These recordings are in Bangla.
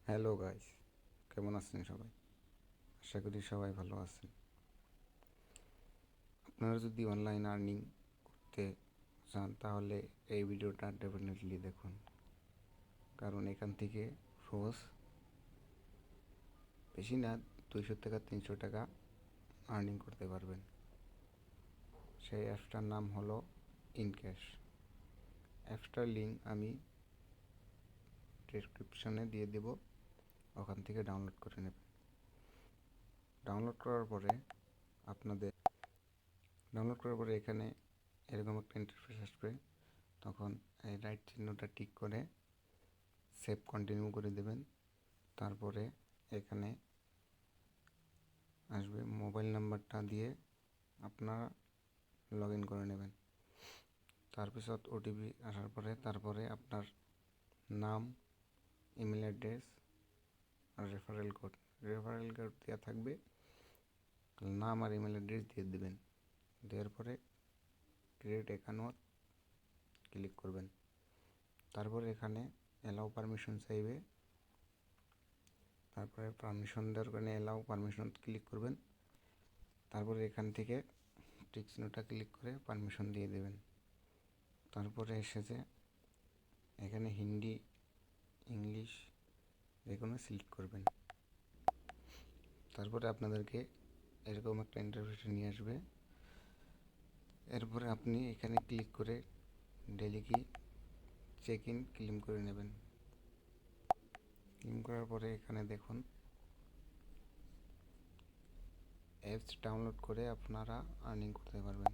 হ্যালো গাইস, কেমন আছেন সবাই? আশা করি সবাই ভালো আছেন। আপনারা যদি অনলাইন আর্নিং করতে চান তাহলে এই ভিডিওটা ডেফিনেটলি দেখুন, কারণ এখান থেকে রোজ বেশি না 200 থেকে 300 টাকা আর্নিং করতে পারবেন। সেই অ্যাপসটার নাম হলো ইনক্যাশ। অ্যাপসটার লিঙ্ক আমি ডেসক্রিপশনে দিয়ে দেব, ওখান থেকে ডাউনলোড করে নেবেন। ডাউনলোড করার পরে আপনাদের এখানে এরকম একটা ইন্টারফেস আসবে। তখন এই রাইট চিহ্নটা টিক করে সেভ কন্টিনিউ করে দেবেন। তারপরে এখানে আসবে, মোবাইল নাম্বারটা দিয়ে আপনারা লগ ইন করে নেবেন। তারপিছত ওটিপি আসার পরে তারপরে আপনার নাম, ইমেল অ্যাড্রেস আর রেফারেল কোড দেওয়া থাকবে। নাম আর ইমেল অ্যাড্রেস দিয়ে দেবেন। দেওয়ার পরে ক্রিয়েট অ্যাকাউন্ট ক্লিক করবেন। তারপরে এখানে অ্যালাউ পারমিশন চাইবে। তারপরে পারমিশন দেওয়ার কারণে অ্যালাউ পারমিশন ক্লিক করবেন। তারপরে এখান থেকে টিক চিহ্নটা ক্লিক করে পারমিশন দিয়ে দেবেন। তারপরে এসেছে এখানে হিন্দি, ইংলিশ যে কোনো সিলেক্ট করবেন। তারপরে আপনাদেরকে এরকম একটা ইন্টারফেসে নিয়ে আসবে। এরপরে আপনি এখানে ক্লিক করে ডেলি কি চেক ইন ক্লেম করে নেবেন। ক্লেম করার পরে এখানে দেখুন অ্যাপস ডাউনলোড করে আপনারা আর্নিং করতে পারবেন।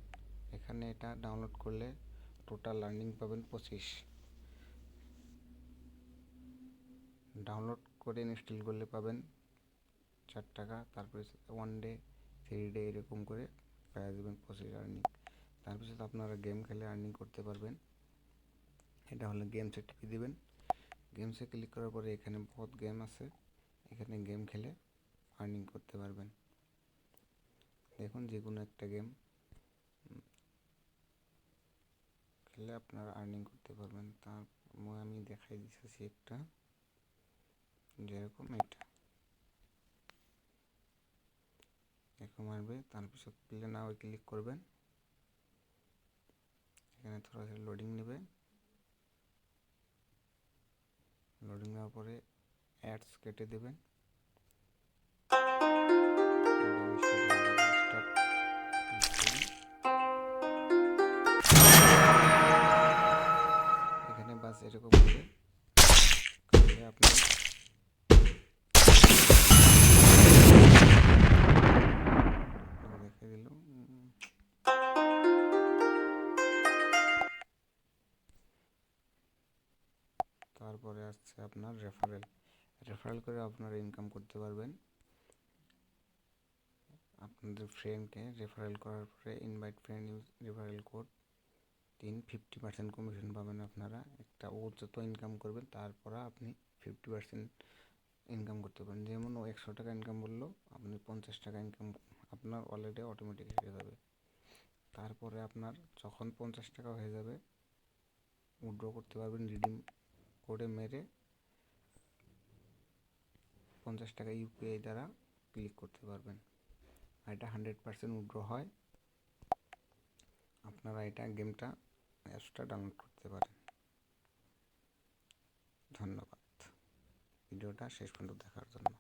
এখানে এটা ডাউনলোড করলে টোটাল আর্নিং পাবেন 25। ডাউনলোড করে ইনস্টল করলে পাবেন 4 টাকা। তারপরে 1 ডে, 3 ডে এরকম করে পেয়ে যাবেন 25 আর্নিং। তারপিছত আপনারা গেম খেলে আর্নিং করতে পারবেন। এটা হলো গেমসে টিপে দেবেন। গেমসে ক্লিক করার পরে এখানে বহুত গেম আছে, এখানে গেম খেলে আর্নিং করতে পারবেন। দেখুন যে কোনো একটা গেম খেলে আপনারা আর্নিং করতে পারবেন। তার আমি দেখাই দিচ্ছি একটা, যেরকম এটা এরকম আসবে। তারপিছত প্লে নাও ক্লিক করবেন। এখানে থোড়া লোডিং নেবে। লোডিং নেওয়ার পরে অ্যাডস কেটে দেবেন। এখানে বাস এরকম করে আপনি দেখে দিল। তারপরে আসছে আপনার রেফারেল করে আপনারা ইনকাম করতে পারবেন। আপনাদের ফ্রেন্ডকে রেফারেল করার পরে invite friend use referral code 50% commission পাবেন আপনারা। একটা ও যত ইনকাম করবেন তারপর আপনি 50% ইনকাম করতে পারেন। যেমন ও 100 টাকা ইনকাম করলো, আপনি 50 টাকা ইনকাম আপনার অলরেডি অটোমেটিক হয়ে যাবে। তারপরে আপনার যখন 50 টাকা হয়ে যাবে উইথড্র করতে পারবেন। রিডিম কোডে মেরে 50 টাকা ইউপিআই দ্বারা ক্লিক করতে পারবেন। আর এটা 100% উইথড্র হয়। আপনারা এটা গেমটা অ্যাপসটা ডাউনলোড করতে পারেন। ধন্যবাদ ভিডিওটা শেষ পর্যন্ত দেখার জন্য।